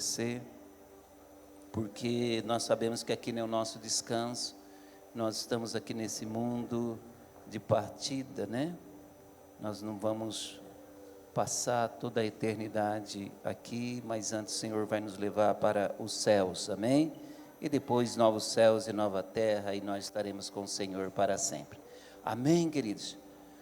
agradecer, porque nós sabemos que aqui não é o nosso descanso, nós estamos aqui nesse mundo de partida, né? Nós não vamos passar toda a eternidade aqui, mas antes o Senhor vai nos levar para os céus, amém? E depois novos céus e nova terra, e nós estaremos com o Senhor para sempre, amém, queridos?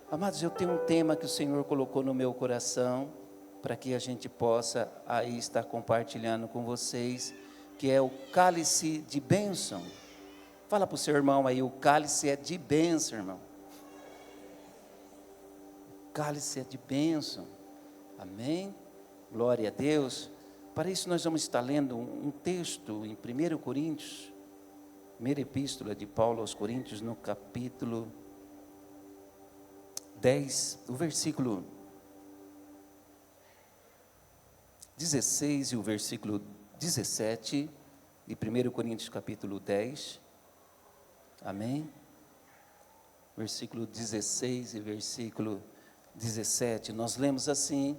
Amados, eu tenho um tema que o Senhor colocou no meu coração, para que a gente possa aí estar compartilhando com vocês, que é o cálice de bênção. Fala para o seu irmão aí, o cálice é de bênção, irmão. O cálice é de bênção, amém? Glória a Deus. Para isso nós vamos estar lendo um texto em 1 Coríntios, primeira epístola de Paulo aos Coríntios, no capítulo 10, o versículo 16 e o versículo 17, de 1 Coríntios capítulo 10, amém? Versículo 16 e versículo 17, nós lemos assim,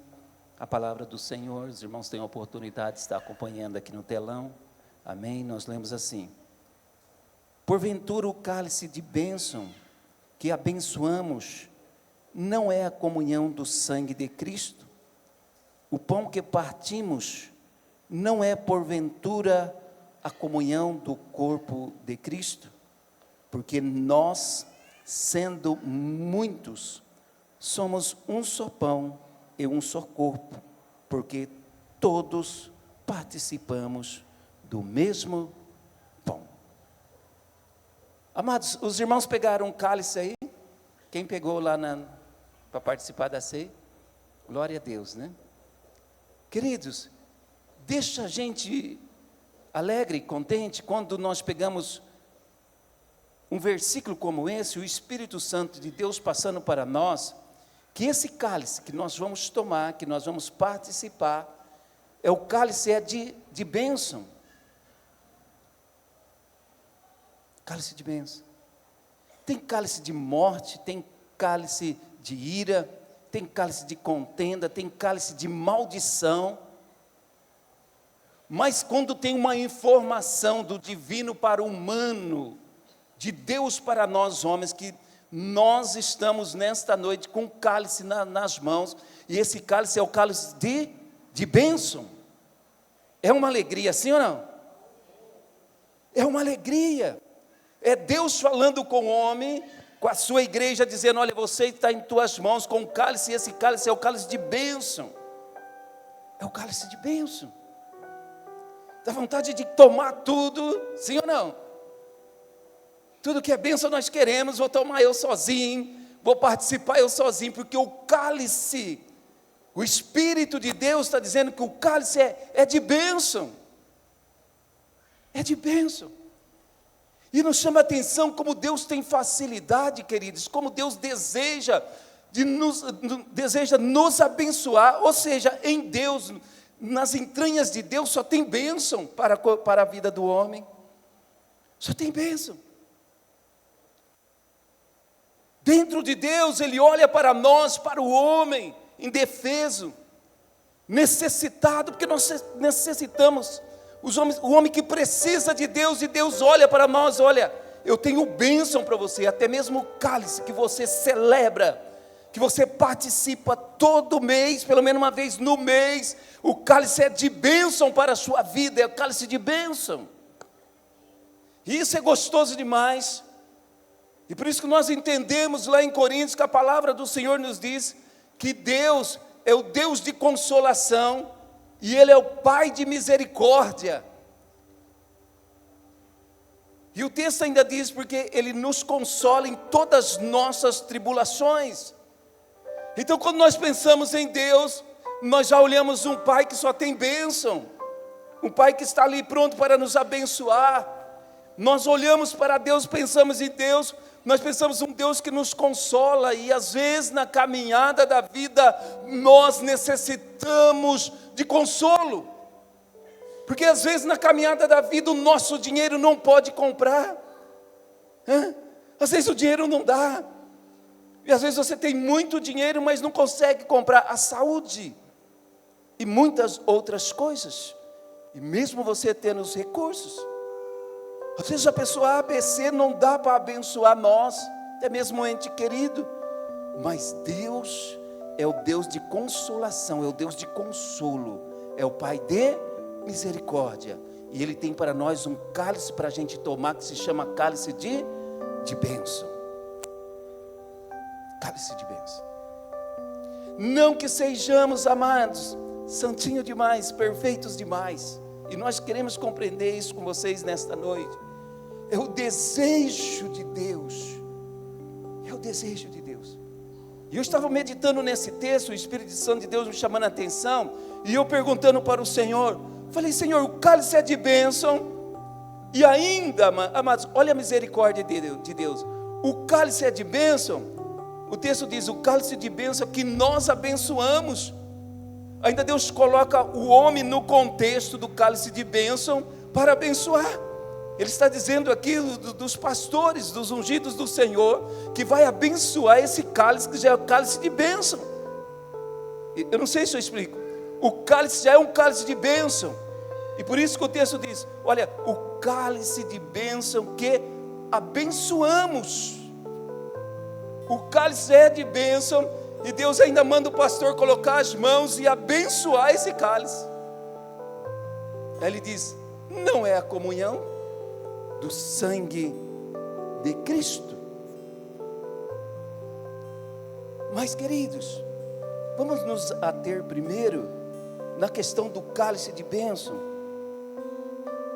a palavra do Senhor, os irmãos têm a oportunidade de estar acompanhando aqui no telão, amém? Nós lemos assim: porventura o cálice de bênção que abençoamos, não é a comunhão do sangue de Cristo? O pão que partimos, não é porventura a comunhão do corpo de Cristo? Porque nós, sendo muitos, somos um só pão e um só corpo, porque todos participamos do mesmo pão. Amados, os irmãos pegaram um cálice aí? Quem pegou lá para participar da ceia? Glória a Deus, né? Queridos, deixa a gente alegre e contente quando nós pegamos um versículo como esse, o Espírito Santo de Deus passando para nós, que esse cálice que nós vamos tomar, que nós vamos participar, o cálice é de bênção. Cálice de bênção. Tem cálice de morte, tem cálice de ira, tem cálice de contenda, tem cálice de maldição. Mas quando tem uma informação do divino para o humano, de Deus para nós homens, que nós estamos nesta noite com o cálice nas mãos, e esse cálice é o cálice de bênção. É uma alegria, sim ou não? É uma alegria. É Deus falando com o homem, com a sua igreja, dizendo: olha, você está em tuas mãos com o cálice, e esse cálice é o cálice de bênção. É o cálice de bênção. Dá vontade de tomar tudo, sim ou não? Tudo que é bênção nós queremos, vou tomar eu sozinho, vou participar eu sozinho, porque o cálice, o Espírito de Deus está dizendo que o cálice é de bênção. É de bênção. E nos chama a atenção como Deus tem facilidade, queridos, como Deus deseja nos abençoar, ou seja, em Deus, nas entranhas de Deus só tem bênção para a vida do homem, só tem bênção. Dentro de Deus Ele olha para nós, para o homem indefeso, necessitado, porque nós necessitamos. O homem que precisa de Deus, e Deus olha para nós: olha, eu tenho bênção para você, até mesmo o cálice que você celebra, que você participa todo mês, pelo menos uma vez no mês, o cálice é de bênção para a sua vida, é o cálice de bênção, e isso é gostoso demais, e por isso que nós entendemos lá em Coríntios, que a palavra do Senhor nos diz, que Deus é o Deus de consolação, e Ele é o Pai de misericórdia. E o texto ainda diz, porque Ele nos consola em todas as nossas tribulações. Então quando nós pensamos em Deus, nós já olhamos um Pai que só tem bênção, um Pai que está ali pronto para nos abençoar. Nós olhamos para Deus, pensamos em Deus, nós pensamos um Deus que nos consola, e às vezes na caminhada da vida, nós necessitamos de consolo, porque às vezes na caminhada da vida o nosso dinheiro não pode comprar, às vezes o dinheiro não dá, e às vezes você tem muito dinheiro, mas não consegue comprar a saúde, e muitas outras coisas, E mesmo você tendo os recursos, às vezes a pessoa ABC não dá para abençoar nós, até mesmo um ente querido. Mas Deus é o Deus de consolação, é o Deus de consolo, é o Pai de misericórdia. E Ele tem para nós um cálice para a gente tomar, que se chama cálice de bênção. Cálice de bênção. Não que sejamos, amados, santinho demais, perfeitos demais. E nós queremos compreender isso com vocês nesta noite. É o desejo de Deus. É o desejo de Deus. E eu estava meditando nesse texto, o Espírito Santo de Deus me chamando a atenção, e eu perguntando para o Senhor, falei: Senhor, o cálice é de bênção, e ainda, amados, olha a misericórdia de Deus, o cálice é de bênção, o texto diz, o cálice de bênção que nós abençoamos. Ainda Deus coloca o homem no contexto do cálice de bênção para abençoar. Ele está dizendo aqui dos pastores, dos ungidos do Senhor, que vai abençoar esse cálice, que já é o cálice de bênção. Eu não sei se eu explico. O cálice já é um cálice de bênção. E por isso que o texto diz, olha, o cálice de bênção que abençoamos. O cálice é de bênção, e Deus ainda manda o pastor colocar as mãos e abençoar esse cálice. Aí ele diz, não é a comunhão do sangue de Cristo. Mas, queridos, vamos nos ater primeiro na questão do cálice de bênção.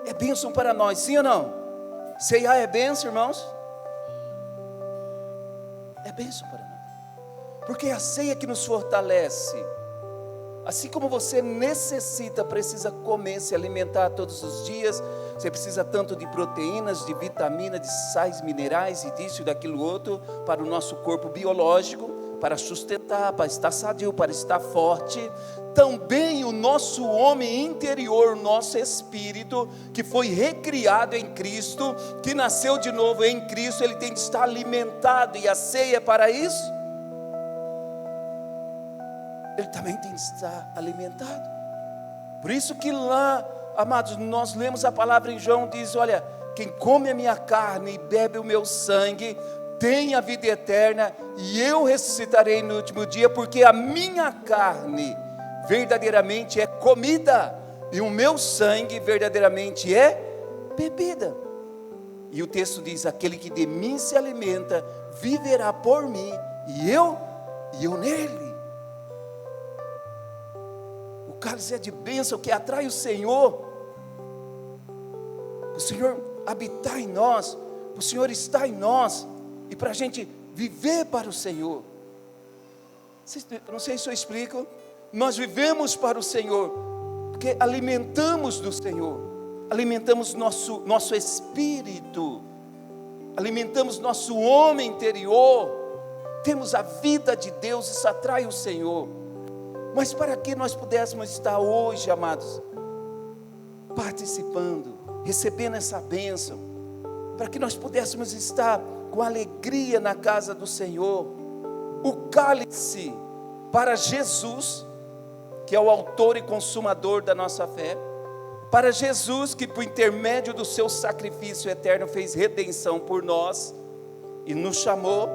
É bênção para nós, sim ou não? Ceiar é bênção, irmãos? É bênção para nós, porque é a ceia que nos fortalece. Assim como você precisa comer, se alimentar todos os dias, você precisa tanto de proteínas, de vitamina, de sais minerais e disso e daquilo outro, para o nosso corpo biológico, para sustentar, para estar sadio, para estar forte. Também o nosso homem interior, nosso espírito, que foi recriado em Cristo, que nasceu de novo em Cristo, ele tem de estar alimentado, e a ceia é para isso. Ele também tem de estar alimentado. Por isso que lá, amados, nós lemos a palavra em João, diz, olha, quem come a minha carne e bebe o meu sangue, tem a vida eterna, e eu ressuscitarei no último dia, porque a minha carne verdadeiramente é comida, e o meu sangue verdadeiramente é bebida. E o texto diz, aquele que de mim se alimenta, viverá por mim, e eu nele. O cálice é de bênção que atrai o Senhor habitar em nós, o Senhor está em nós, e para a gente viver para o Senhor. Não sei se eu explico. Nós vivemos para o Senhor, porque alimentamos do Senhor, alimentamos nosso espírito, alimentamos nosso homem interior, temos a vida de Deus, isso atrai o Senhor. Mas para que nós pudéssemos estar hoje, amados, participando, recebendo essa bênção, para que nós pudéssemos estar com alegria na casa do Senhor, o cálice para Jesus, que é o autor e consumador da nossa fé, para Jesus que por intermédio do seu sacrifício eterno fez redenção por nós e nos chamou,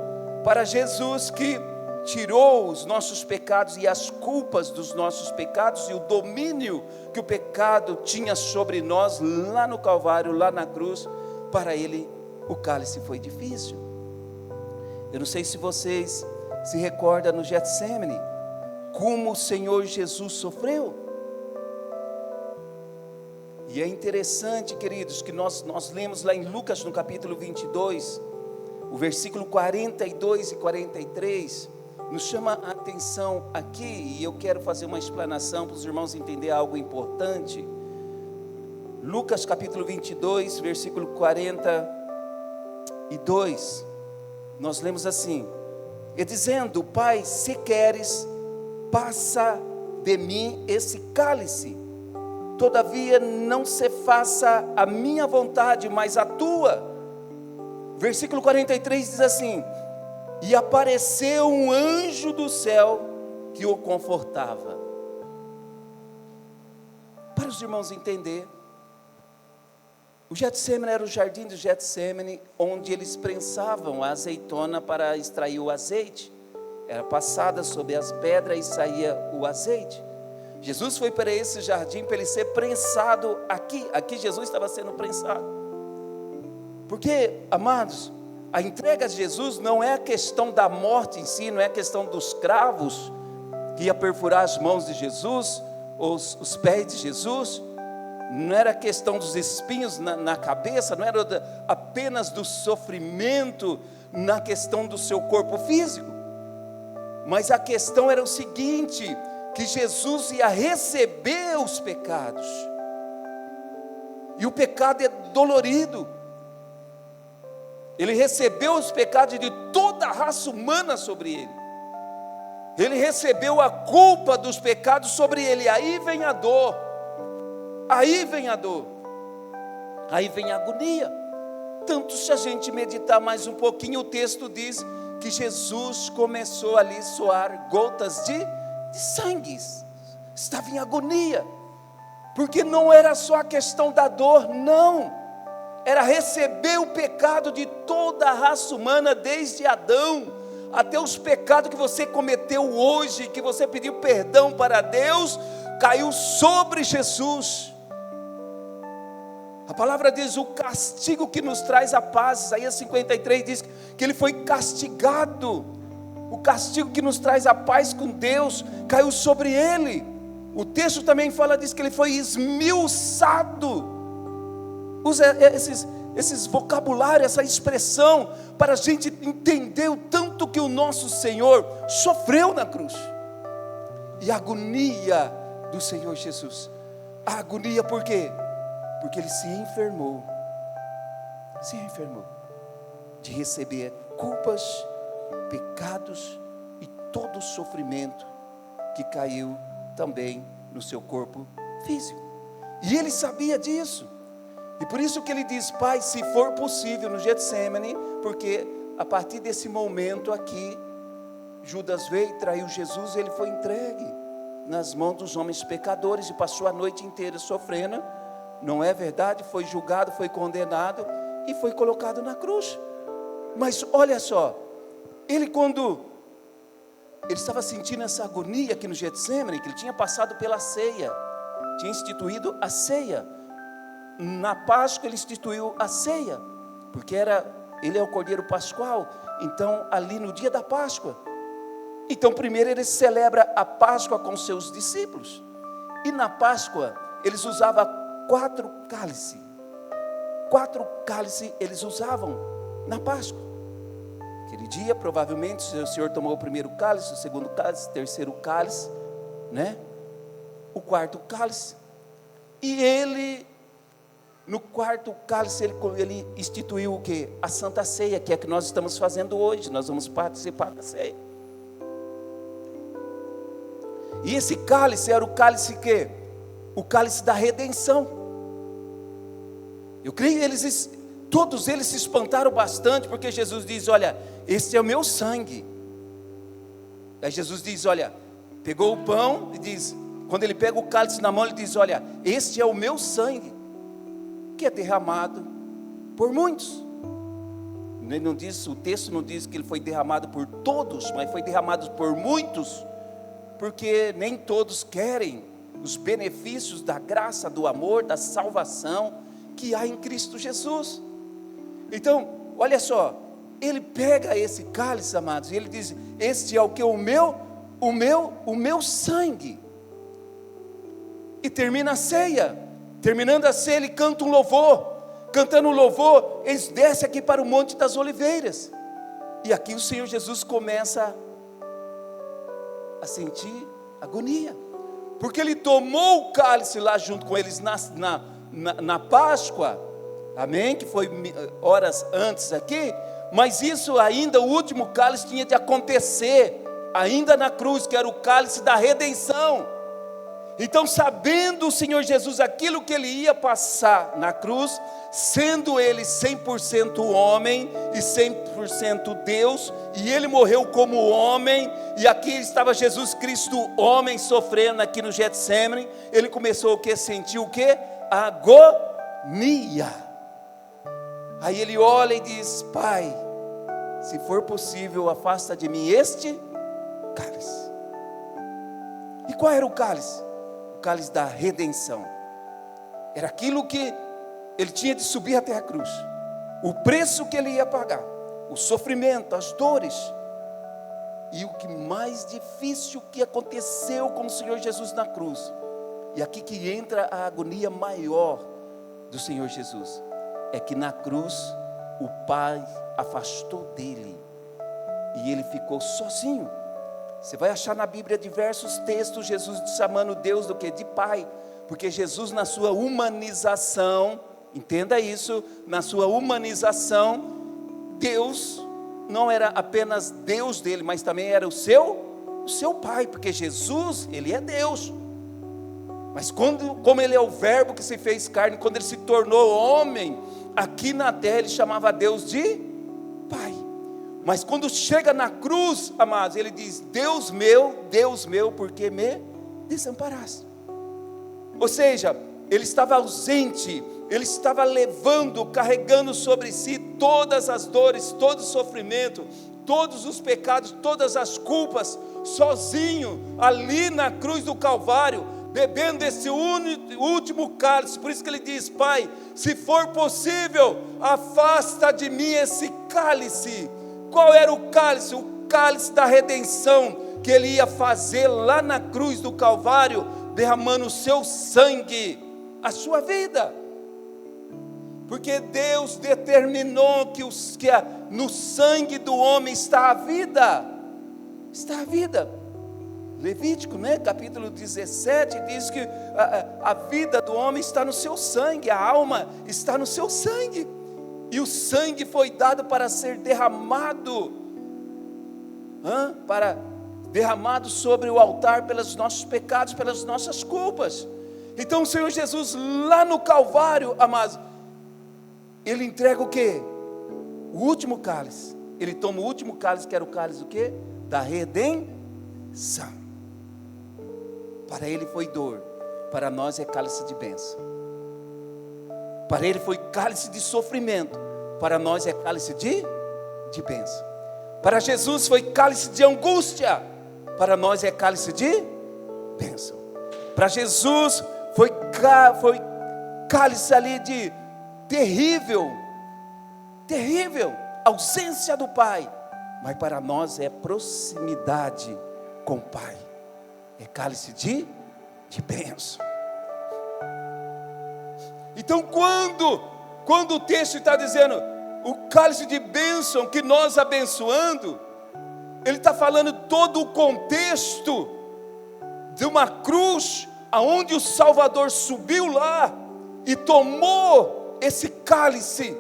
para Jesus que tirou os nossos pecados e as culpas dos nossos pecados e o domínio que o pecado tinha sobre nós lá no Calvário, lá na cruz. Para ele o cálice foi difícil. Eu não sei se vocês se recordam no Getsemane, como o Senhor Jesus sofreu. E é interessante, queridos, que nós lemos lá em Lucas no capítulo 22, o versículo 42 e 43, nos chama a atenção aqui, e eu quero fazer uma explanação para os irmãos entenderem algo importante. Lucas capítulo 22, versículo 42, nós lemos assim, e dizendo, Pai, se queres, passa de mim esse cálice, todavia não se faça a minha vontade, mas a tua. Versículo 43 diz assim, e apareceu um anjo do céu que o confortava. para os irmãos entenderem. O Getsêmani era o jardim do Getsêmani, onde eles prensavam a azeitona para extrair o azeite. Era passada sobre as pedras e saía o azeite. Jesus foi para esse jardim para ele ser prensado aqui. Aqui Jesus estava sendo prensado. Porque, amados, a entrega de Jesus não é a questão da morte em si, não é a questão dos cravos que ia perfurar as mãos de Jesus, os pés de Jesus. Não era a questão dos espinhos na cabeça, não era apenas do sofrimento na questão do seu corpo físico, mas a questão era o seguinte, que Jesus ia receber os pecados, e o pecado é dolorido. Ele recebeu os pecados de toda a raça humana sobre ele, ele recebeu a culpa dos pecados sobre ele, aí vem a dor, aí vem a dor, aí vem a agonia. Tanto se a gente meditar mais um pouquinho, o texto diz que Jesus começou ali a suar gotas de sangue, estava em agonia, porque não era só a questão da dor, não, era receber o pecado de toda a raça humana, desde Adão, até os pecados que você cometeu hoje, que você pediu perdão para Deus, caiu sobre Jesus. A palavra diz, o castigo que nos traz a paz, Isaías 53 diz que ele foi castigado, o castigo que nos traz a paz com Deus, caiu sobre ele. O texto também diz que ele foi esmiuçado. Usa esses vocabulários, essa expressão, para a gente entender o tanto que o nosso Senhor sofreu na cruz. E a agonia do Senhor Jesus, a agonia por quê? Porque ele se enfermou de receber culpas, pecados e todo o sofrimento que caiu também no seu corpo físico. E ele sabia disso. E por isso que ele diz, Pai, se for possível, no Getsêmani, porque a partir desse momento aqui, Judas veio e traiu Jesus, ele foi entregue nas mãos dos homens pecadores e passou a noite inteira sofrendo. Não é verdade? Foi julgado, foi condenado e foi colocado na cruz. Mas olha só, quando ele estava sentindo essa agonia aqui no Getsêmani, que ele tinha passado pela ceia, tinha instituído a ceia. Na Páscoa ele instituiu a ceia, porque ele é o Cordeiro Pascual. Então ali no dia da Páscoa, então primeiro ele celebra a Páscoa com seus discípulos. E na Páscoa eles usavam 4 cálices eles usavam na Páscoa. Aquele dia provavelmente o Senhor tomou o primeiro cálice, o segundo cálice, o terceiro cálice, né? O quarto cálice. E ele, no quarto cálice, ele instituiu o quê? A Santa Ceia, que é a que nós estamos fazendo hoje. Nós vamos participar da ceia. E esse cálice era o cálice que? O cálice da redenção. Eu creio que todos eles se espantaram bastante, porque Jesus diz, olha, esse é o meu sangue. Aí Jesus diz, olha, pegou o pão e diz, quando ele pega o cálice na mão, ele diz, olha, este é o meu sangue, que é derramado por muitos. Ele não diz, o texto não diz que ele foi derramado por todos, mas foi derramado por muitos, porque nem todos querem os benefícios da graça, do amor, da salvação que há em Cristo Jesus. Então, olha só, ele pega esse cálice, amados, e ele diz, este é o que? O meu sangue. E termina a ceia. Terminando a ceia, ele canta um louvor. Cantando um louvor, eles descem aqui para o Monte das Oliveiras. E aqui o Senhor Jesus começa a sentir agonia, porque ele tomou o cálice lá junto com eles na Páscoa, amém? Que foi horas antes aqui, mas isso ainda, o último cálice tinha de acontecer ainda na cruz, que era o cálice da redenção. Então, sabendo o Senhor Jesus aquilo que ele ia passar na cruz, sendo ele 100% homem e 100% Deus, e ele morreu como homem, e aqui estava Jesus Cristo, homem, sofrendo aqui no Getsemane, ele começou o que? Sentiu o que? Agonia. Aí ele olha e diz: Pai, se for possível, afasta de mim este cálice. E qual era o cálice? O cálice da redenção. Era aquilo que ele tinha de subir até a cruz, o preço que ele ia pagar, o sofrimento, as dores, e o que mais difícil que aconteceu com o Senhor Jesus na cruz, e aqui que entra a agonia maior do Senhor Jesus, é que na cruz o Pai afastou dele, e ele ficou sozinho. Você vai achar na Bíblia diversos textos, Jesus chamando Deus do que? De Pai, porque Jesus na sua humanização, entenda isso, na sua humanização, Deus não era apenas Deus dele, mas também era o seu Pai, porque Jesus, ele é Deus, mas como ele é o verbo que se fez carne, quando ele se tornou homem, aqui na terra ele chamava Deus de Pai. Mas quando chega na cruz, amados, ele diz: Deus meu, por que me desamparaste? Ou seja, ele estava ausente, ele estava levando, carregando sobre si todas as dores, todo o sofrimento, todos os pecados, todas as culpas, sozinho, ali na cruz do Calvário, bebendo esse último cálice. Por isso que ele diz: Pai, se for possível, afasta de mim esse cálice. Qual era o cálice? O cálice da redenção, que ele ia fazer lá na cruz do Calvário, derramando o seu sangue, a sua vida, porque Deus determinou que no sangue do homem está a vida, Levítico, capítulo 17, diz que a vida do homem está no seu sangue, a alma está no seu sangue, e o sangue foi dado para ser derramado, derramado sobre o altar pelos nossos pecados, pelas nossas culpas. Então o Senhor Jesus lá no Calvário, amados, ele entrega o quê? O último cálice. Ele toma o último cálice, que era o cálice do quê? Da redenção. Para ele foi dor, para nós é cálice de bênção. Para ele foi cálice de sofrimento, para nós é cálice de bênção. Para Jesus foi cálice de angústia, para nós é cálice de bênção. Para Jesus foi cálice ali de terrível ausência do Pai, mas para nós é proximidade com o Pai, é cálice de bênção. Então quando o texto está dizendo o cálice de bênção que nós abençoando, ele está falando todo o contexto de uma cruz, aonde o Salvador subiu lá e tomou esse cálice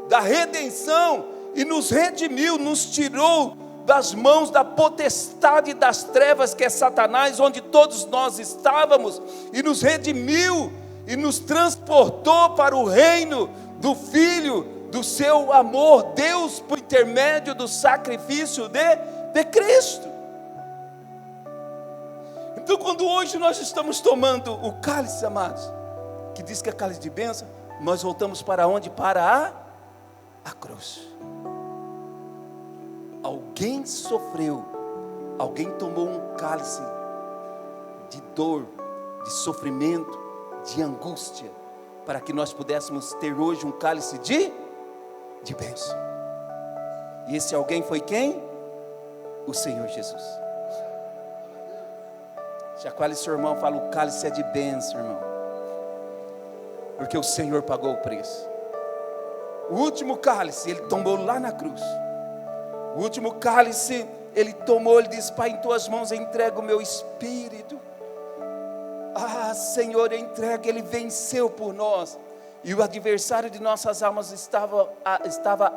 da redenção e nos redimiu, nos tirou das mãos da potestade das trevas, que é Satanás, onde todos nós estávamos, e nos redimiu e nos transportou para o reino do Filho, do seu amor, Deus, por intermédio do sacrifício de Cristo. Então quando hoje nós estamos tomando o cálice, amados, que diz que é cálice de bênção, nós voltamos para onde? Para a cruz. Alguém sofreu, alguém tomou um cálice de dor, de sofrimento, de angústia, para que nós pudéssemos ter hoje um cálice de bênção. E esse alguém foi quem? O Senhor Jesus. Chacoalhe seu irmão, fala: o cálice é de bênção, irmão, porque o Senhor pagou o preço. O último cálice ele tomou lá na cruz. O último cálice ele tomou, ele disse: Pai, em tuas mãos eu entrego o meu espírito. Ah, Senhor, eu entrego. Ele venceu por nós, e o adversário de nossas almas estava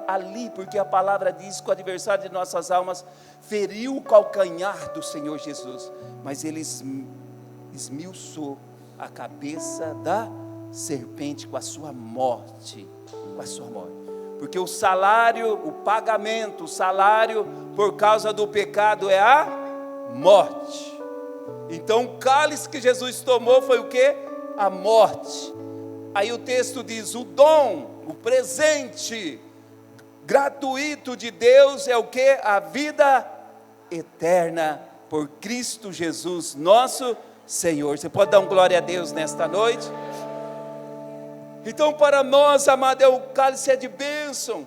ali, porque a palavra diz que o adversário de nossas almas feriu o calcanhar do Senhor Jesus, mas ele esmiuçou a cabeça da serpente com a sua morte, porque o salário, o pagamento, o salário por causa do pecado é a morte. Então o cálice que Jesus tomou foi o quê? A morte. Aí o texto diz, o dom, o presente gratuito de Deus é o quê? A vida eterna por Cristo Jesus, nosso Senhor. Você pode dar um glória a Deus nesta noite? Então para nós, amado, o cálice é de bênção.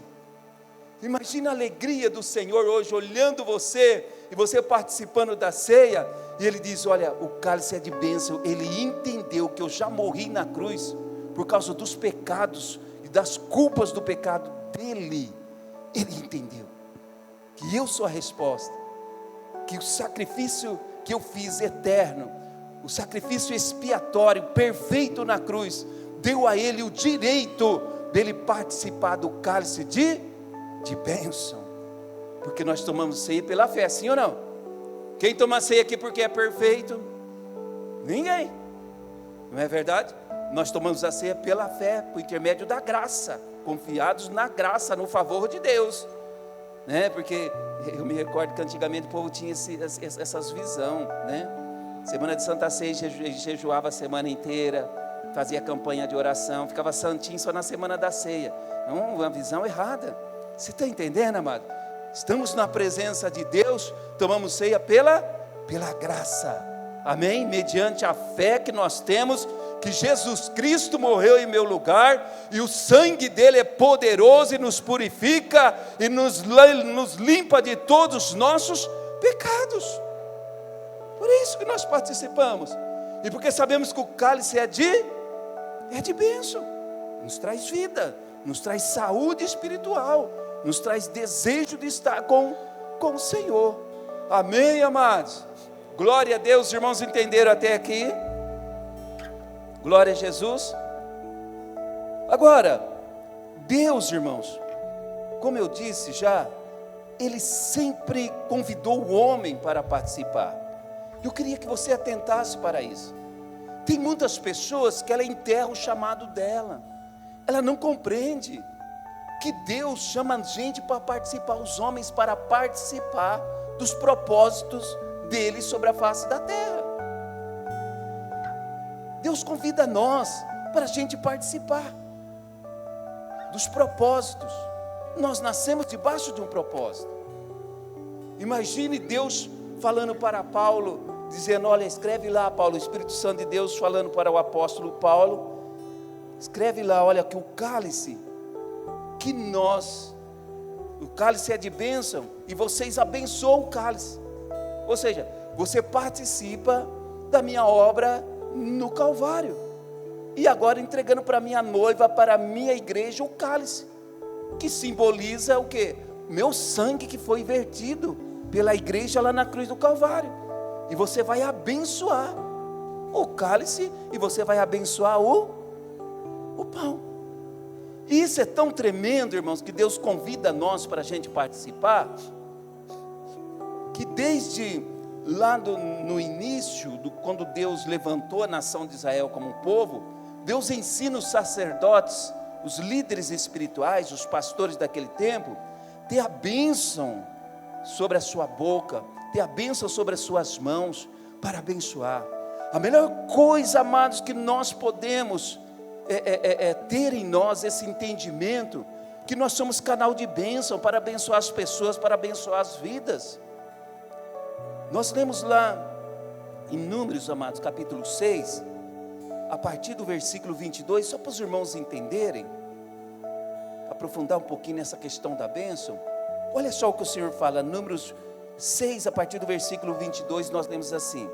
Imagina a alegria do Senhor hoje, olhando você, e você participando da ceia, e Ele diz, olha, o cálice é de bênção. Ele entendeu que eu já morri na cruz, por causa dos pecados, e das culpas do pecado dele. Ele entendeu, que eu sou a resposta, que o sacrifício que eu fiz eterno, o sacrifício expiatório, perfeito na cruz, deu a ele o direito dele participar do cálice de bênção, porque nós tomamos ceia pela fé, sim ou não? Quem toma ceia aqui porque é perfeito? Ninguém, não é verdade? Nós tomamos a ceia pela fé, por intermédio da graça, confiados na graça, no favor de Deus, né? Porque eu me recordo que antigamente o povo tinha essas visões, né? Semana de Santa Ceia, jejuava a semana inteira, fazia campanha de oração, ficava santinho só na semana da ceia. Uma visão errada. Você está entendendo, amado? Estamos na presença de Deus, tomamos ceia pela graça, amém? Mediante a fé que nós temos, que Jesus Cristo morreu em meu lugar, e o sangue dele é poderoso e nos purifica, e nos limpa de todos os nossos pecados. Por isso que nós participamos, e porque sabemos que o cálice é de bênção, nos traz vida, nos traz saúde espiritual, nos traz desejo de estar com o Senhor, amém, amados? Glória a Deus, os irmãos entenderam até aqui? Glória a Jesus. Agora, Deus, irmãos, como eu disse já, Ele sempre convidou o homem para participar. Eu queria que você atentasse para isso. Tem muitas pessoas que ela enterra o chamado dela, ela não compreende que Deus chama a gente para participar, os homens para participar dos propósitos dele sobre a face da terra. Deus convida nós para a gente participar dos propósitos. Nós nascemos debaixo de um propósito. Imagine Deus falando para Paulo, dizendo, olha, escreve lá, Paulo, o Espírito Santo de Deus falando para o apóstolo Paulo, escreve lá, olha, que o cálice o cálice é de bênção, e vocês abençoam o cálice. Ou seja, você participa da minha obra no Calvário, e agora entregando para minha noiva, para a minha igreja, o cálice, que simboliza o quê? Meu sangue que foi vertido pela igreja lá na cruz do Calvário, e você vai abençoar o cálice, e você vai abençoar o pão. E isso é tão tremendo, irmãos, que Deus convida nós para a gente participar, que desde lá no início, quando Deus levantou a nação de Israel como um povo, Deus ensina os sacerdotes, os líderes espirituais, os pastores daquele tempo, ter a bênção sobre a sua boca, ter a bênção sobre as suas mãos, para abençoar. A melhor coisa, amados, que nós podemos ter em nós esse entendimento, que nós somos canal de bênção, para abençoar as pessoas, para abençoar as vidas. Nós lemos lá em Números, amados, capítulo 6, a partir do versículo 22, só para os irmãos entenderem, aprofundar um pouquinho nessa questão da bênção. Olha só o que o Senhor fala, Números 6, a partir do versículo 22, nós lemos assim: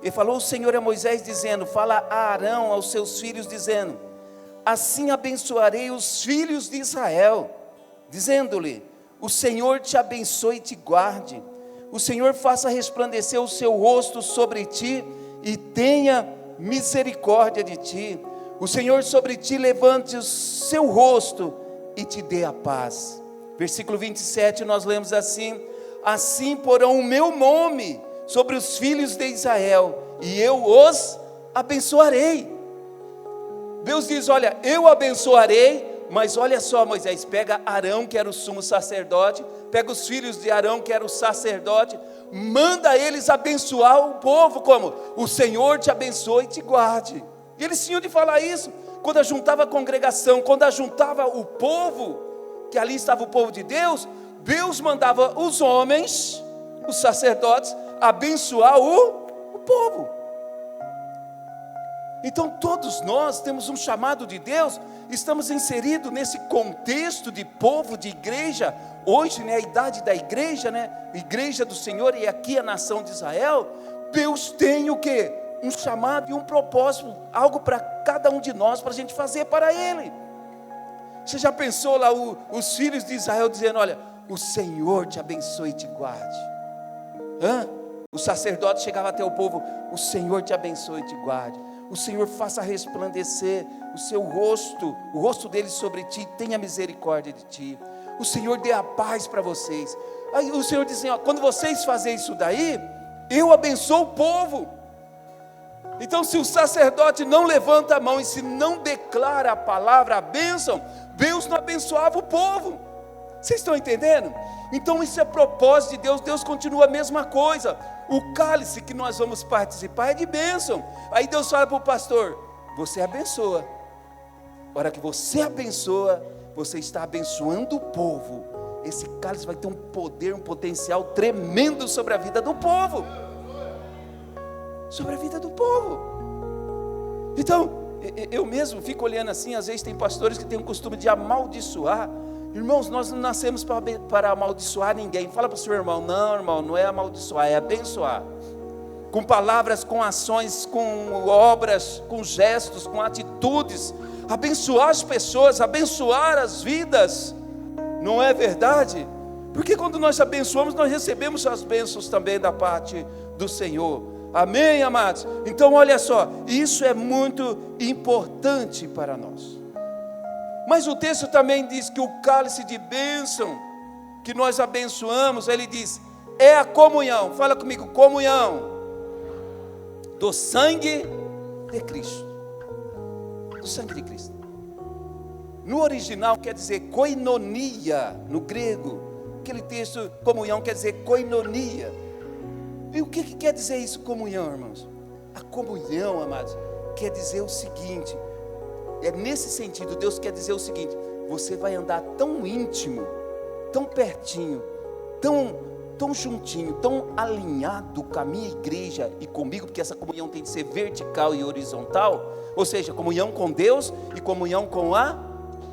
e falou o Senhor a Moisés dizendo, fala a Arão, aos seus filhos, dizendo, assim abençoarei os filhos de Israel, dizendo-lhe, o Senhor te abençoe e te guarde, o Senhor faça resplandecer o seu rosto sobre ti, e tenha misericórdia de ti, o Senhor sobre ti levante o seu rosto, e te dê a paz. Versículo 27, nós lemos assim, assim porão o meu nome sobre os filhos de Israel, e eu os abençoarei. Deus diz, olha, eu abençoarei, mas olha só, Moisés, pega Arão, que era o sumo sacerdote, pega os filhos de Arão, que era o sacerdote, manda eles abençoar o povo, como? O Senhor te abençoe e te guarde. E eles tinham de falar isso, quando ajuntava a congregação, quando ajuntava o povo, que ali estava o povo de Deus, Deus mandava os homens, os sacerdotes, abençoar o povo. Então todos nós temos um chamado de Deus, estamos inseridos nesse contexto de povo, de igreja. Hoje, a idade da igreja, igreja do Senhor, e aqui a nação de Israel. Deus tem o quê? Um chamado e um propósito, algo para cada um de nós, para a gente fazer para Ele. Você já pensou lá os filhos de Israel dizendo, olha, o Senhor te abençoe e te guarde. O sacerdote chegava até o povo, o Senhor te abençoe e te guarde. O Senhor faça resplandecer o seu rosto, o rosto dele sobre ti, tenha misericórdia de ti. O Senhor dê a paz para vocês. Aí o Senhor diz assim, quando vocês fazem isso daí, eu abençoo o povo. Então se o sacerdote não levanta a mão e se não declara a palavra, a bênção, Deus não abençoava o povo. Vocês estão entendendo? Então isso é propósito de Deus. Deus continua a mesma coisa. O cálice que nós vamos participar é de bênção. Aí Deus fala para o pastor, você abençoa. A hora que você abençoa, você está abençoando o povo. Esse cálice vai ter um poder, um potencial tremendo sobre a vida do povo. Sobre a vida do povo. Então, eu mesmo fico olhando assim, às vezes tem pastores que têm o costume de amaldiçoar. Irmãos, nós não nascemos para amaldiçoar ninguém. Fala para o seu irmão, não irmão, não é amaldiçoar, é abençoar. Com palavras, com ações, com obras, com gestos, com atitudes. Abençoar as pessoas, abençoar as vidas. Não é verdade? Porque quando nós abençoamos, nós recebemos as bênçãos também da parte do Senhor. Amém, amados? Então olha só, isso é muito importante para nós. Mas o texto também diz que o cálice de bênção que nós abençoamos, ele diz, é a comunhão. Fala comigo, comunhão do sangue de Cristo. Do sangue de Cristo. No original quer dizer koinonia, no grego. Aquele texto, comunhão, quer dizer koinonia. E o que quer dizer isso, comunhão, irmãos? A comunhão, amados, quer dizer o seguinte, é nesse sentido, Deus quer dizer o seguinte, você vai andar tão íntimo, tão pertinho, tão juntinho, tão alinhado com a minha igreja e comigo, porque essa comunhão tem de ser vertical e horizontal, ou seja, comunhão com Deus e comunhão com a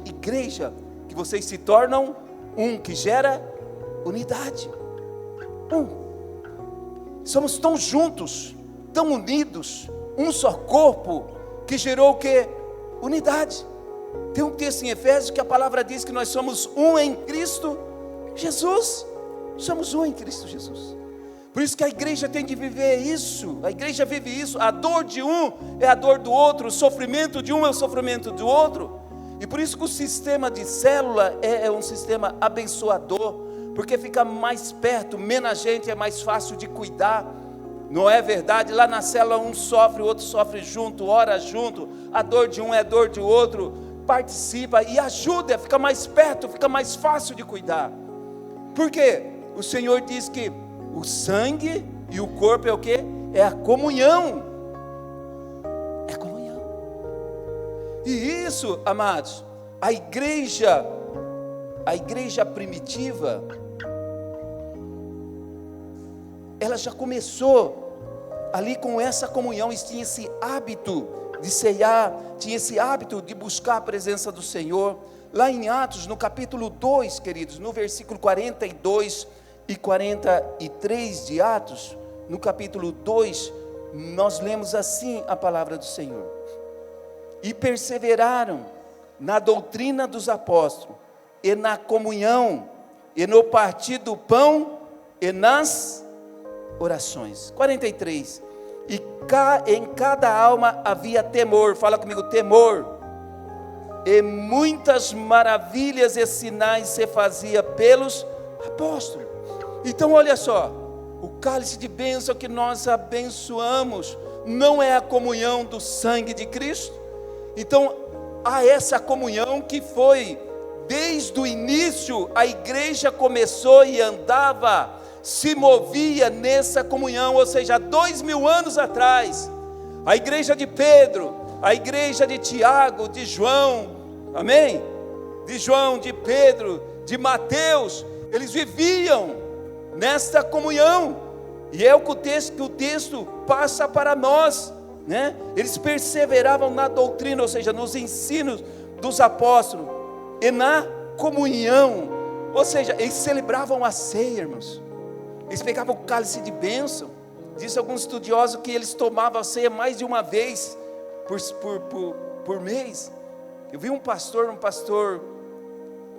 igreja, que vocês se tornam um, que gera unidade. Somos tão juntos, tão unidos, um só corpo, que gerou o quê? Unidade. Tem um texto em Efésios que a palavra diz que nós somos um em Cristo Jesus. Somos um em Cristo Jesus. Por isso que a igreja tem de viver isso. A igreja vive isso. A dor de um é a dor do outro. O sofrimento de um é o sofrimento do outro. E por isso que o sistema de célula é um sistema abençoador. Porque fica mais perto, menos gente, é mais fácil de cuidar. Não é verdade? Lá na célula um sofre, o outro sofre junto, ora junto. A dor de um é a dor do outro. Participa e ajuda, fica mais perto, fica mais fácil de cuidar. Por quê? O Senhor diz que o sangue e o corpo é o quê? É a comunhão. É a comunhão. E isso, amados, a igreja primitiva, ela já começou ali com essa comunhão, e tinha esse hábito de ceiar, tinha esse hábito de buscar a presença do Senhor. Lá em Atos, no capítulo 2, queridos, no versículo 42 e 43 de Atos, no capítulo 2, nós lemos assim a palavra do Senhor. E perseveraram na doutrina dos apóstolos, e na comunhão, e no partir do pão, e nas orações. 43. E em cada alma havia temor. Fala comigo, temor. E muitas maravilhas e sinais se fazia pelos apóstolos. Então olha só, O cálice de bênção que nós abençoamos não é a comunhão do sangue de Cristo? Então, há essa comunhão que foi, desde o início, a igreja começou e andava, se movia nessa comunhão, ou seja, há 2000 anos atrás, a igreja de Pedro, a igreja de Tiago, de João, amém? De João, de Pedro, de Mateus, eles viviam nesta comunhão, e é o que o texto passa para nós, né? Eles perseveravam na doutrina, ou seja, nos ensinos dos apóstolos, e na comunhão, ou seja, eles celebravam a ceia, irmãos, eles pegavam o cálice de bênção. Diz alguns estudiosos que eles tomavam a ceia mais de uma vez por mês. Eu vi um pastor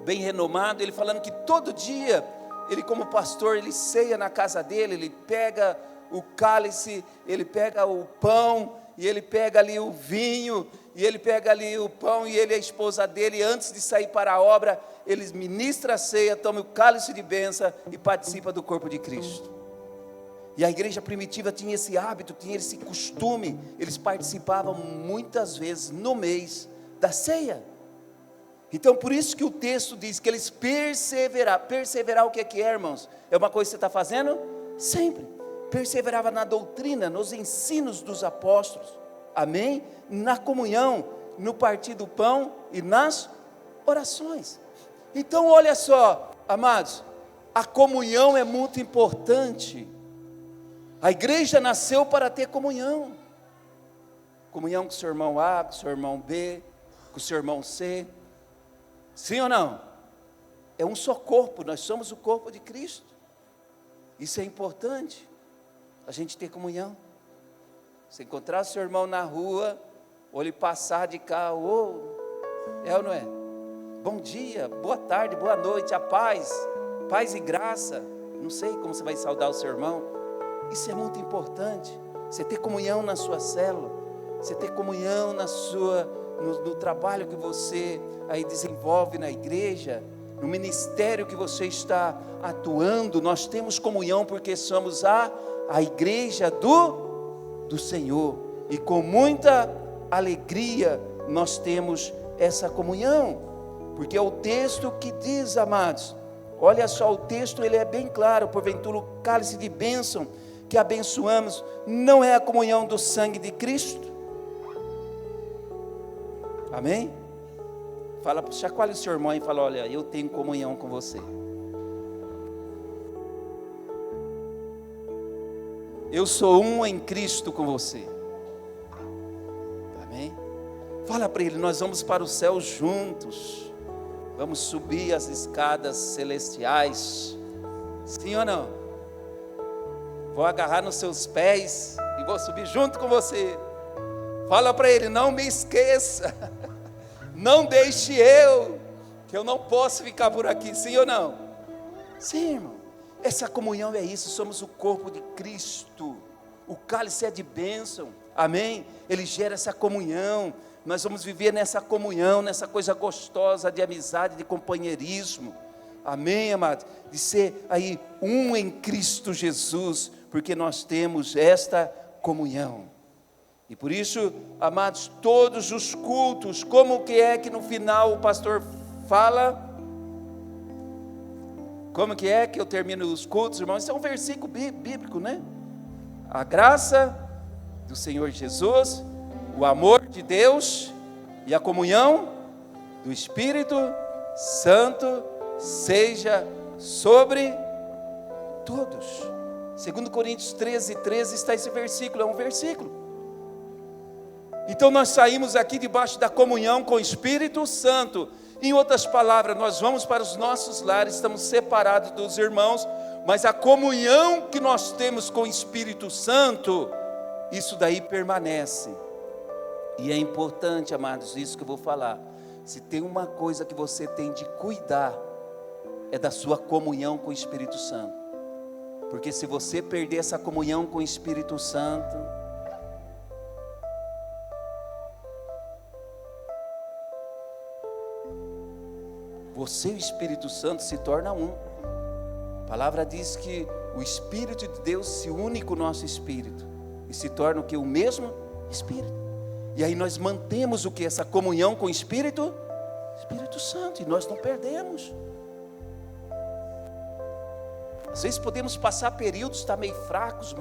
bem renomado, ele falando que todo dia, ele como pastor, ele ceia na casa dele, ele pega o cálice, ele pega o pão, e ele pega ali o vinho, e ele pega ali o pão, e ele e a esposa dele, antes de sair para a obra, eles ministram a ceia, tomam o cálice de bênção e participam do corpo de Cristo. E a igreja primitiva tinha esse hábito, tinha esse costume, eles participavam muitas vezes no mês da ceia. Então por isso que o texto diz que eles perseverar o que é, irmãos? É uma coisa que você está fazendo? Sempre, perseverava na doutrina, nos ensinos dos apóstolos, amém? Na comunhão, no partir do pão e nas orações. Então olha só, amados, a comunhão é muito importante. A igreja nasceu para ter comunhão. Comunhão com o seu irmão A, com o seu irmão B, com o seu irmão C. Sim ou não? É um só corpo, nós somos o corpo de Cristo. Isso é importante, a gente ter comunhão. Se encontrar o seu irmão na rua, ou ele passar de carro, é ou não é? Bom dia, boa tarde, boa noite, a paz e graça. Não sei como você vai saudar o seu irmão. Isso é muito importante, você ter comunhão na sua célula, você ter comunhão no trabalho que você aí desenvolve na igreja, no ministério que você está atuando. Nós temos comunhão porque somos a igreja do Senhor, e com muita alegria nós temos essa comunhão, porque é o texto que diz, amados, olha só, o texto ele é bem claro: porventura o cálice de bênção que abençoamos não é a comunhão do sangue de Cristo? Amém? Chacoalhe o seu irmão e fala: olha, eu tenho comunhão com você. Eu sou um em Cristo com você. Amém? Fala para ele: nós vamos para o céu juntos. Vamos subir as escadas celestiais. Sim ou não? Vou agarrar nos seus pés e vou subir junto com você. Fala para ele: não me esqueça. Não deixe que eu não posso ficar por aqui. Sim ou não? Sim, irmão. Essa comunhão é isso, somos o corpo de Cristo. O cálice é de bênção, amém? Ele gera essa comunhão. Nós vamos viver nessa comunhão, nessa coisa gostosa de amizade, de companheirismo, amém, amados? De ser aí um em Cristo Jesus, porque nós temos esta comunhão. E por isso, amados, todos os cultos, como que é que no final o pastor fala? Como que é que eu termino os cultos, irmãos? Isso é um versículo bíblico, né? A graça do Senhor Jesus, o amor de Deus e a comunhão do Espírito Santo seja sobre todos. 2 Coríntios 13 está esse versículo, é um versículo. Então nós saímos aqui debaixo da comunhão com o Espírito Santo. Em outras palavras, nós vamos para os nossos lares, estamos separados dos irmãos, mas a comunhão que nós temos com o Espírito Santo, isso daí permanece. E é importante, amados, isso que eu vou falar. Se tem uma coisa que você tem de cuidar, é da sua comunhão com o Espírito Santo. Porque se você perder essa comunhão com o Espírito Santo, você e o Espírito Santo se tornam um. A palavra diz que o Espírito de Deus se une com o nosso espírito e se torna o que? O mesmo Espírito. E aí nós mantemos o que? Essa comunhão com o Espírito Santo, e nós não perdemos. Às vezes podemos passar períodos, estar meio fracos,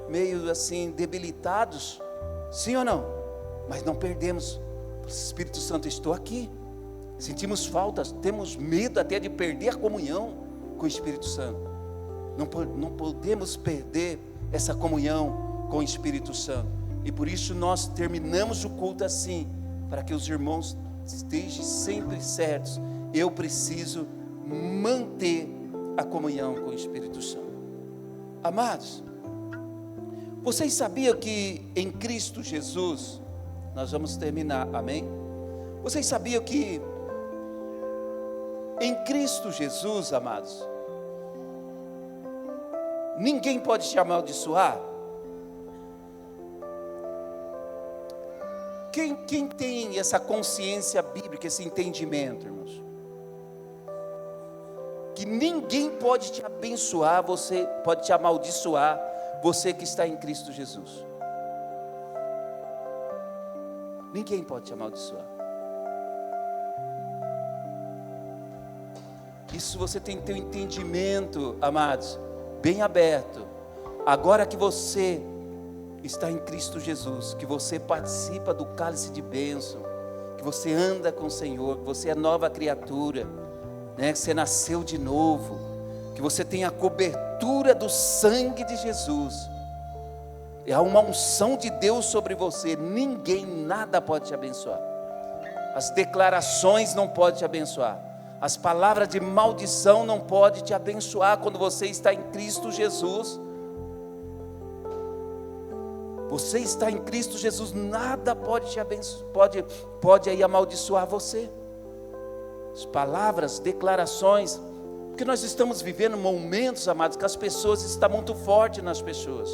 meio assim, debilitados, sim ou não? Mas não perdemos. O Espírito Santo, estou aqui. Sentimos falta, temos medo até de perder a comunhão com o Espírito Santo. Não podemos perder essa comunhão com o Espírito Santo. E por isso nós terminamos o culto assim, para que os irmãos estejam sempre certos. Eu preciso manter a comunhão com o Espírito Santo. Amados, vocês sabiam que em Cristo Jesus, nós vamos terminar, amém? Vocês sabiam que em Cristo Jesus, amados, ninguém pode te amaldiçoar? Quem tem essa consciência bíblica, esse entendimento, irmãos? Que ninguém pode te abençoar, você pode te amaldiçoar, você que está em Cristo Jesus. Ninguém pode te amaldiçoar. Isso você tem que ter um entendimento, amados, bem aberto. Agora que você está em Cristo Jesus, que você participa do cálice de bênção, que você anda com o Senhor, que você é nova criatura, né? Que você nasceu de novo, que você tem a cobertura do sangue de Jesus, há uma unção de Deus sobre você. Ninguém, nada pode te abençoar. As declarações não podem te abençoar, as palavras de maldição não podem te abençoar. Quando você está em Cristo Jesus, você está em Cristo Jesus, nada pode te abençoar, pode aí amaldiçoar você. As palavras, declarações, porque nós estamos vivendo momentos, amados, que as pessoas estão muito fortes nas pessoas.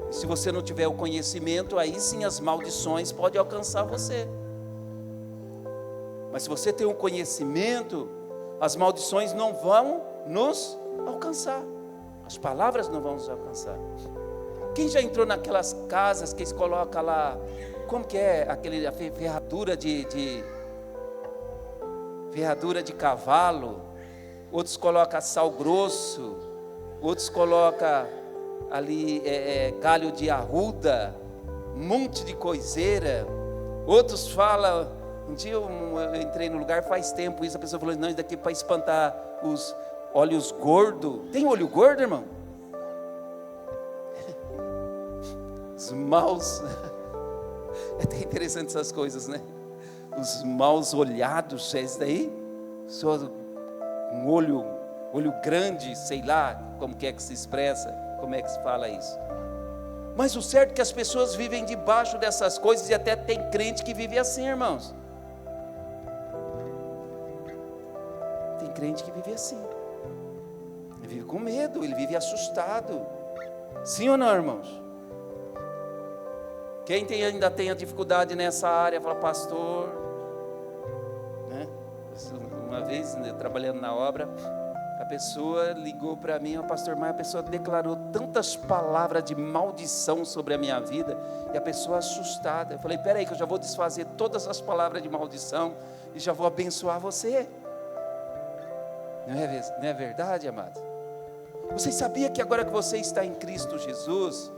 E se você não tiver o conhecimento, aí sim as maldições podem alcançar você. Mas se você tem o conhecimento, as maldições não vão nos alcançar, as palavras não vão nos alcançar. Quem já entrou naquelas casas que eles colocam lá, como que é, a ferradura de cavalo, outros colocam sal grosso, outros colocam ali galho de arruda, um monte de coiseira. Outros falam, um dia eu entrei no lugar, faz tempo isso, a pessoa falou, não, isso daqui é para espantar os olhos gordos. Tem olho gordo, irmão? Os maus, é até interessante essas coisas, né? Os maus olhados, é isso daí? Só um olho grande, sei lá como que é que se expressa, como é que se fala isso. Mas o certo é que as pessoas vivem debaixo dessas coisas, e até tem crente que vive assim, irmãos. Tem crente que vive assim. Ele vive com medo, ele vive assustado. Sim ou não, irmãos? Quem ainda tem a dificuldade nessa área, fala, pastor, né? Uma vez, né, trabalhando na obra, a pessoa ligou para mim, pastor, mas a pessoa declarou tantas palavras de maldição sobre a minha vida, e a pessoa assustada. Eu falei, peraí que eu já vou desfazer todas as palavras de maldição, e já vou abençoar você. Não é verdade, amado? Você sabia que agora que você está em Cristo Jesus,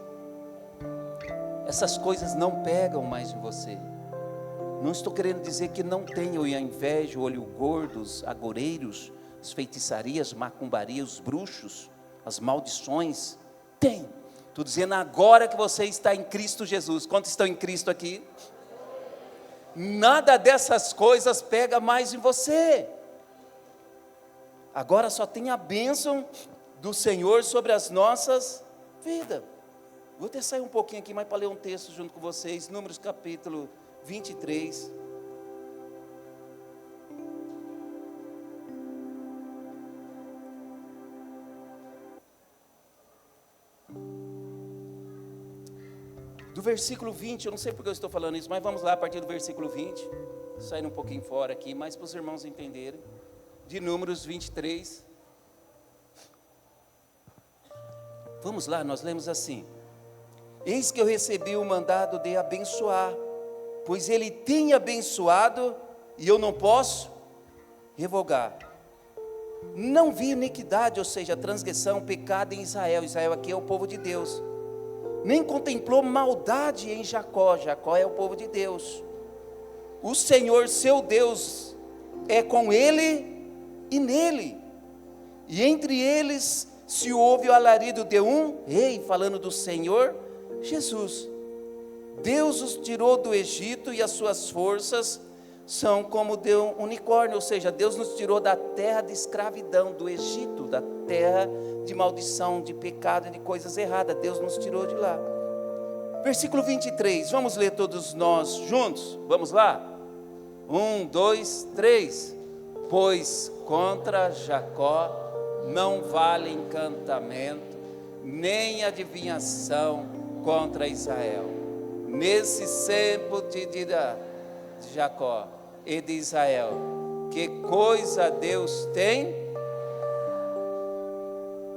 essas coisas não pegam mais em você? Não estou querendo dizer que não tenham a inveja, o olho gordo, os agoreiros, as feitiçarias, macumbarias, os bruxos, as maldições. Tem. Estou dizendo agora que você está em Cristo Jesus. Quantos estão em Cristo aqui? Nada dessas coisas pega mais em você. Agora só tem a bênção do Senhor sobre as nossas vidas. Vou até sair um pouquinho aqui, mas para ler um texto junto com vocês, Números capítulo 23. Do versículo 20, eu não sei porque eu estou falando isso, mas vamos lá a partir do versículo 20, saindo um pouquinho fora aqui, mas para os irmãos entenderem, de Números 23. Vamos lá, nós lemos assim: eis que eu recebi o mandado de abençoar, pois ele tem abençoado e eu não posso revogar. Não vi iniquidade, ou seja, transgressão, pecado em Israel. Israel aqui é o povo de Deus. Nem contemplou maldade em Jacó. Jacó é o povo de Deus. O Senhor seu Deus é com ele e nele, e entre eles se ouve o alarido de um rei, falando do Senhor Jesus. Deus os tirou do Egito e as suas forças são como de um unicórnio, ou seja, Deus nos tirou da terra de escravidão, do Egito, da terra de maldição, de pecado e de coisas erradas. Deus nos tirou de lá. Versículo 23, vamos ler todos nós juntos? Vamos lá? 1, 2, 3. Pois contra Jacó não vale encantamento, nem adivinhação contra Israel. Nesse tempo te dirá de Jacó e de Israel: que coisa Deus tem?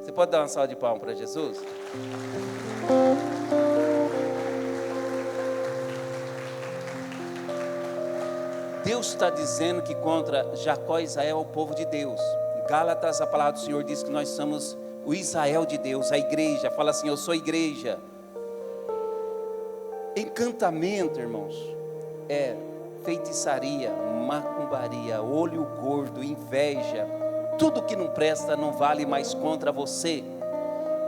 Você pode dar uma salva de palmas para Jesus? Deus está dizendo que contra Jacó e Israel é o povo de Deus. Em Gálatas, a palavra do Senhor diz que nós somos o Israel de Deus, a igreja. Fala assim: eu sou igreja. Encantamento, irmãos, é feitiçaria, macumbaria, olho gordo, inveja. Tudo que não presta não vale mais contra você.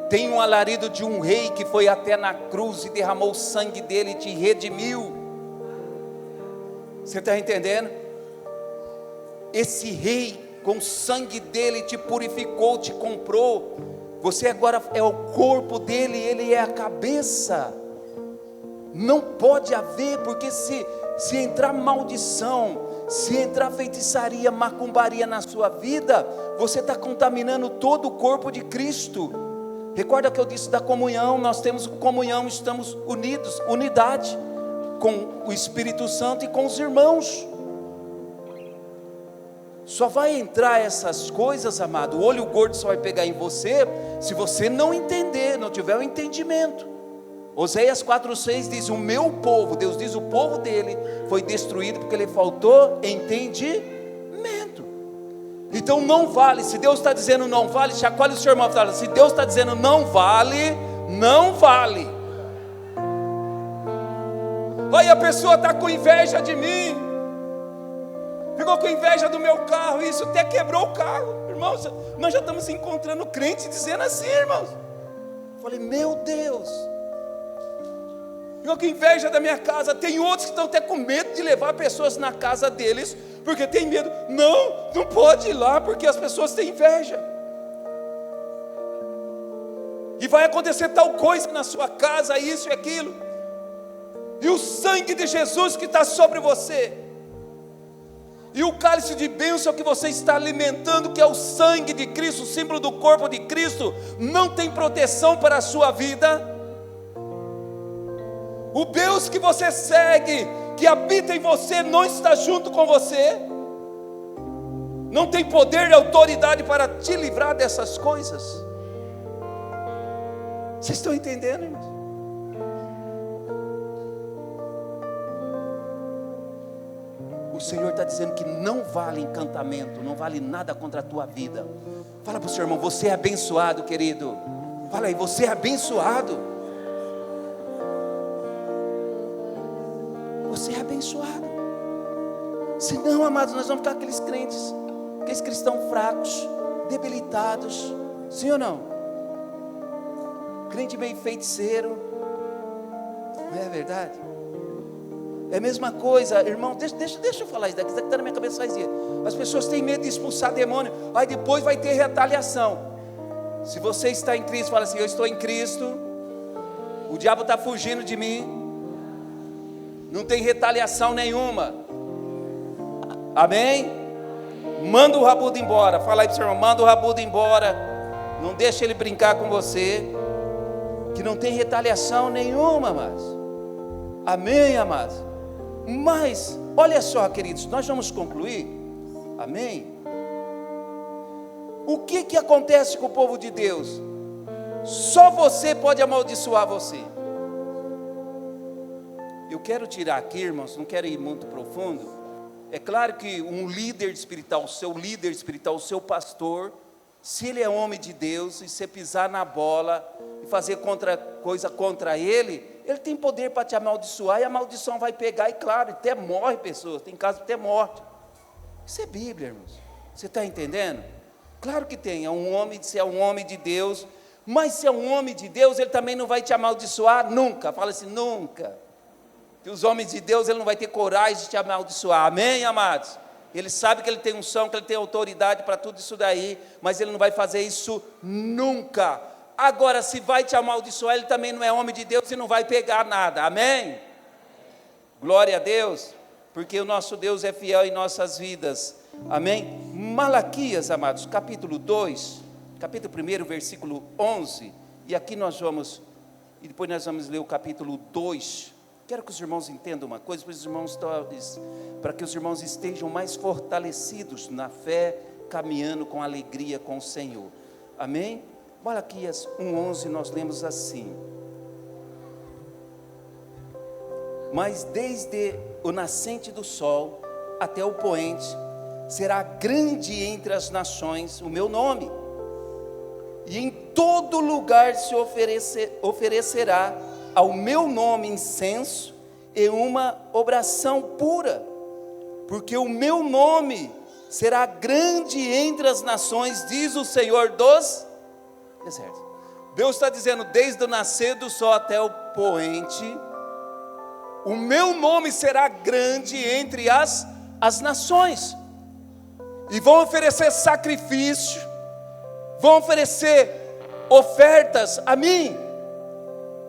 Tem um alarido de um rei que foi até na cruz e derramou o sangue dele e te redimiu. Você está entendendo? Esse rei, com o sangue dele, te purificou, te comprou. Você agora é o corpo dele, ele é a cabeça. Não pode haver, porque se entrar maldição, se entrar feitiçaria, macumbaria na sua vida, você está contaminando todo o corpo de Cristo. Recorda que eu disse da comunhão? Nós temos comunhão, estamos unidos, unidade com o Espírito Santo e com os irmãos. Só vai entrar essas coisas, amado, o olho gordo só vai pegar em você, se você não entender, não tiver o entendimento. Oséias 4,6 diz: o meu povo, Deus diz, o povo dele foi destruído porque lhe faltou entendimento. Então não vale, se Deus está dizendo não vale, chacoalhe o seu irmão e fala: se Deus está dizendo não vale, não vale. Aí a pessoa está com inveja de mim, ficou com inveja do meu carro, isso até quebrou o carro. Irmãos, nós já estamos encontrando crente dizendo assim, irmãos. Falei, meu Deus, ficou com inveja da minha casa. Tem outros que estão até com medo de levar pessoas na casa deles, porque tem medo. Não pode ir lá, porque as pessoas têm inveja, e vai acontecer tal coisa na sua casa, isso e aquilo. E o sangue de Jesus que está sobre você, e o cálice de bênção que você está alimentando, que é o sangue de Cristo, o símbolo do corpo de Cristo, não tem proteção para a sua vida. O Deus que você segue, que habita em você, não está junto com você, não tem poder e autoridade para te livrar dessas coisas. Vocês estão entendendo, irmãos? O Senhor está dizendo que não vale encantamento, não vale nada contra a tua vida. Fala para o seu irmão: você é abençoado, querido. Fala aí, você é abençoado. Você é abençoado. Senão, amados, nós vamos ficar aqueles crentes, aqueles cristãos fracos, debilitados. Sim ou não? Crente meio feiticeiro. Não é verdade? É a mesma coisa, irmão, deixa eu falar isso daqui, está na minha cabeça faz dia. As pessoas têm medo de expulsar demônio, aí depois vai ter retaliação. Se você está em Cristo, fala assim: eu estou em Cristo, o diabo está fugindo de mim, não tem retaliação nenhuma. Amém? Manda o rabudo embora. Fala aí para o seu irmão: manda o rabudo embora, não deixa ele brincar com você, que não tem retaliação nenhuma, amados. Amém, amados? Mas, olha só, queridos, nós vamos concluir, amém? O que acontece com o povo de Deus? Só você pode amaldiçoar você. Eu quero tirar aqui, irmãos, não quero ir muito profundo. É claro que um líder espiritual, o seu pastor, se ele é homem de Deus, e você pisar na bola e fazer coisa contra ele, ele tem poder para te amaldiçoar, e a maldição vai pegar, e claro, até morre pessoas, tem casos até morte. Isso é Bíblia, irmãos. Você está entendendo? Claro que tem, se é um homem de Deus, mas se é um homem de Deus, ele também não vai te amaldiçoar nunca. Fala assim, nunca. Que os homens de Deus, ele não vai ter coragem de te amaldiçoar, amém, amados? Ele sabe que ele tem unção, que ele tem autoridade para tudo isso daí, mas ele não vai fazer isso nunca. Agora, se vai te amaldiçoar, ele também não é homem de Deus e não vai pegar nada, amém? Glória a Deus, porque o nosso Deus é fiel em nossas vidas, amém? Malaquias, amados, capítulo 2, capítulo 1, versículo 11, e aqui nós vamos, e depois nós vamos ler o capítulo 2, quero que os irmãos entendam uma coisa, para que os irmãos estejam mais fortalecidos na fé, caminhando com alegria com o Senhor, amém? Malaquias 1,11 nós lemos assim: mas desde o nascente do sol até o poente, será grande entre as nações o meu nome, e em todo lugar se oferecerá ao meu nome incenso e uma oração pura, porque o meu nome será grande entre as nações, diz o Senhor dos exércitos. Deus está dizendo, desde o nascer do sol até o poente, o meu nome será grande entre as nações, e vão oferecer sacrifício, vão oferecer ofertas a mim.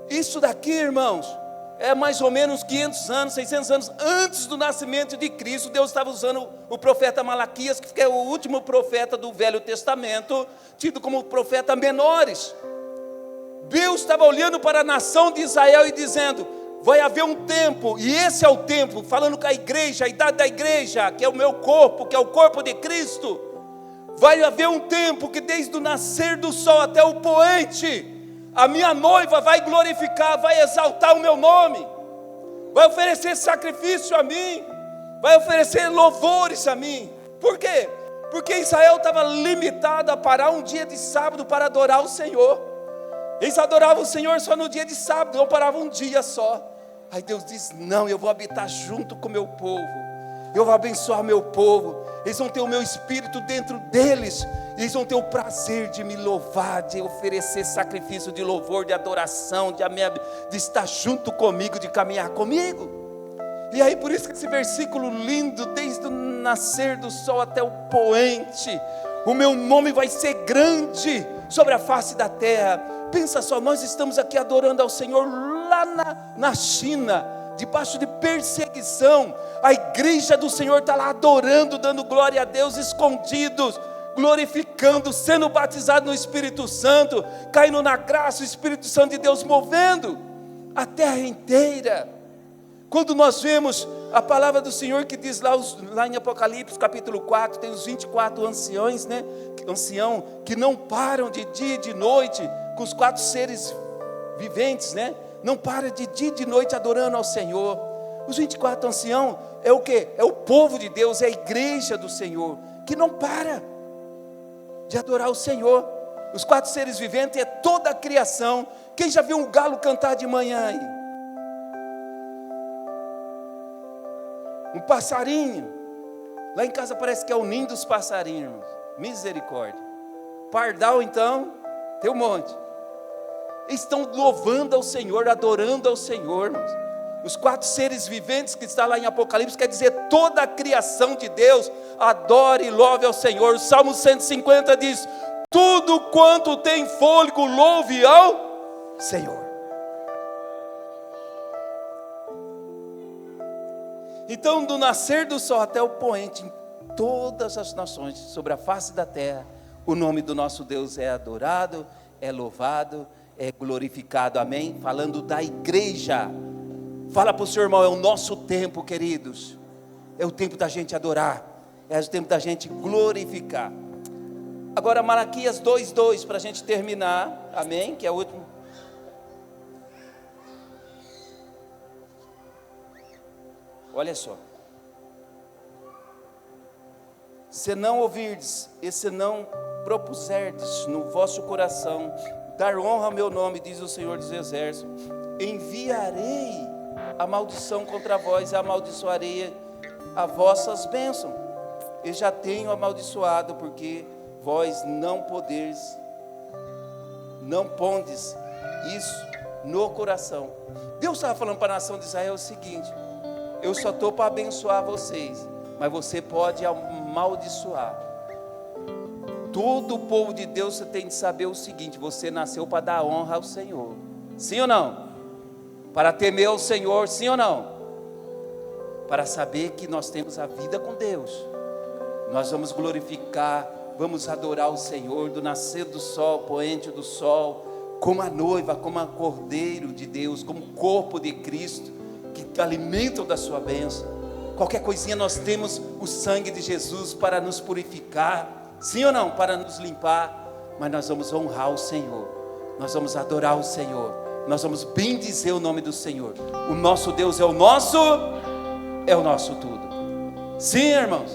Isso daqui, irmãos, é mais ou menos 500 anos, 600 anos antes do nascimento de Cristo. Deus estava usando o profeta Malaquias, que é o último profeta do Velho Testamento, tido como profeta menores. Deus estava olhando para a nação de Israel e dizendo, vai haver um tempo, e esse é o tempo, falando com a igreja, a idade da igreja, que é o meu corpo, que é o corpo de Cristo. Vai haver um tempo que desde o nascer do sol até o poente, a minha noiva vai glorificar, vai exaltar o meu nome, vai oferecer sacrifício a mim, vai oferecer louvores a mim. Por quê? Porque Israel estava limitado a parar um dia de sábado para adorar o Senhor. Eles adoravam o Senhor só no dia de sábado, não paravam um dia só. Aí Deus diz, não, eu vou habitar junto com o meu povo, eu vou abençoar meu povo, eles vão ter o meu espírito dentro deles, eles vão ter o prazer de me louvar, de oferecer sacrifício de louvor, de adoração, de estar junto comigo, de caminhar comigo. E aí por isso que esse versículo lindo, desde o nascer do sol até o poente, o meu nome vai ser grande sobre a face da terra. Pensa só, nós estamos aqui adorando ao Senhor lá na China, debaixo de perseguição, a igreja do Senhor está lá adorando, dando glória a Deus, escondidos, glorificando, sendo batizado no Espírito Santo, caindo na graça, o Espírito Santo de Deus movendo a terra inteira. Quando nós vemos a palavra do Senhor que diz lá em Apocalipse capítulo 4, tem os 24 anciões, né? Ancião que não param de dia e de noite, com os 4 seres viventes, né? Não para de dia e de noite adorando ao Senhor. Os 24 anciãos é o quê? É o povo de Deus, é a igreja do Senhor, que não para de adorar o Senhor. Os 4 seres viventes é toda a criação. Quem já viu um galo cantar de manhã aí? Um passarinho. Lá em casa parece que é o ninho dos passarinhos. Misericórdia. Pardal então, tem um monte. Eles estão louvando ao Senhor, adorando ao Senhor, irmãos. Os 4 seres viventes que está lá em Apocalipse, quer dizer, toda a criação de Deus, adore e louve ao Senhor. O Salmo 150 diz, tudo quanto tem fôlego, louve ao Senhor. Então, do nascer do sol até o poente, em todas as nações, sobre a face da terra, o nome do nosso Deus é adorado, é louvado, é glorificado, amém? Falando da igreja, fala para o seu irmão, é o nosso tempo, queridos, é o tempo da gente adorar, é o tempo da gente glorificar. Agora Malaquias 2:2 para a gente terminar, amém? Que é o último. Olha só. Se não ouvirdes e se não propuserdes no vosso coração dar honra ao meu nome, diz o Senhor dos Exércitos, enviarei a maldição contra vós e amaldiçoarei as vossas bênçãos. E já tenho amaldiçoado, porque vós não pondes isso no coração. Deus estava falando para a nação de Israel o seguinte: eu só estou para abençoar vocês, mas você pode amaldiçoar. Todo o povo de Deus, você tem de saber o seguinte: você nasceu para dar honra ao Senhor, sim ou não? Para temer ao Senhor, sim ou não? Para saber que nós temos a vida com Deus, nós vamos glorificar, vamos adorar o Senhor, do nascer do sol, poente do sol, como a noiva, como a cordeiro de Deus, como o corpo de Cristo, que alimentam da sua bênção. Qualquer coisinha nós temos o sangue de Jesus para nos purificar, sim ou não? Para nos limpar, mas nós vamos honrar o Senhor, nós vamos adorar o Senhor, nós vamos bendizer o nome do Senhor. O nosso Deus é o nosso tudo, sim, irmãos,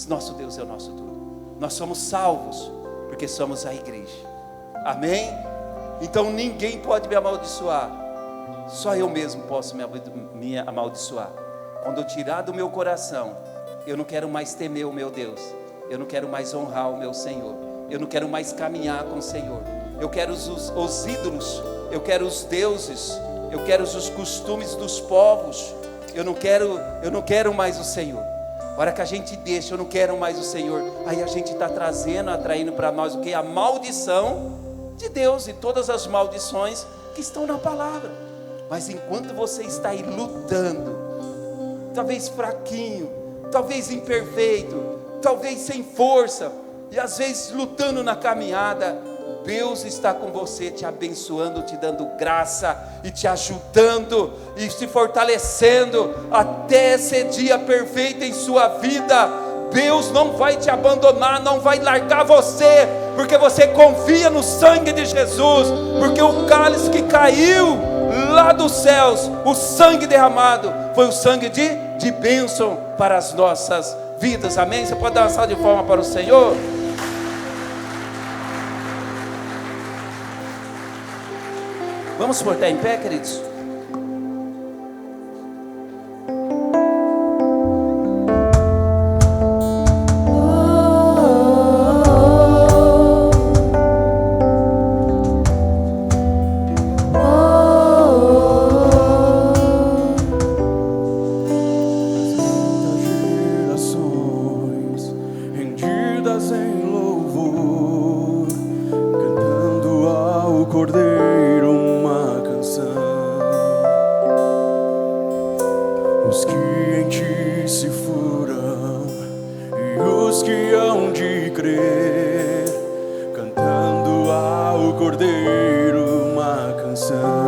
nosso Deus é o nosso tudo. Nós somos salvos, porque somos a igreja, amém? Então ninguém pode me amaldiçoar, só eu mesmo posso me amaldiçoar. Quando eu tirar do meu coração, eu não quero mais temer o meu Deus, eu não quero mais honrar o meu Senhor, eu não quero mais caminhar com o Senhor. Eu quero os ídolos, eu quero os deuses, eu quero os costumes dos povos. Eu não quero mais o Senhor. A hora que a gente deixa, eu não quero mais o Senhor, aí a gente está atraindo para nós o que? A maldição de Deus e todas as maldições que estão na palavra. Mas enquanto você está aí lutando, talvez fraquinho, talvez imperfeito, talvez sem força, e às vezes lutando na caminhada, Deus está com você, te abençoando, te dando graça e te ajudando e te fortalecendo até esse dia perfeito em sua vida. Deus não vai te abandonar, não vai largar você, porque você confia no sangue de Jesus, porque o cálice que caiu lá dos céus, o sangue derramado, foi o sangue de bênção para as nossas vidas, amém? Você pode dar uma salva de palmas para o Senhor? Vamos se portar em pé, queridos? Cantando ao Cordeiro uma canção.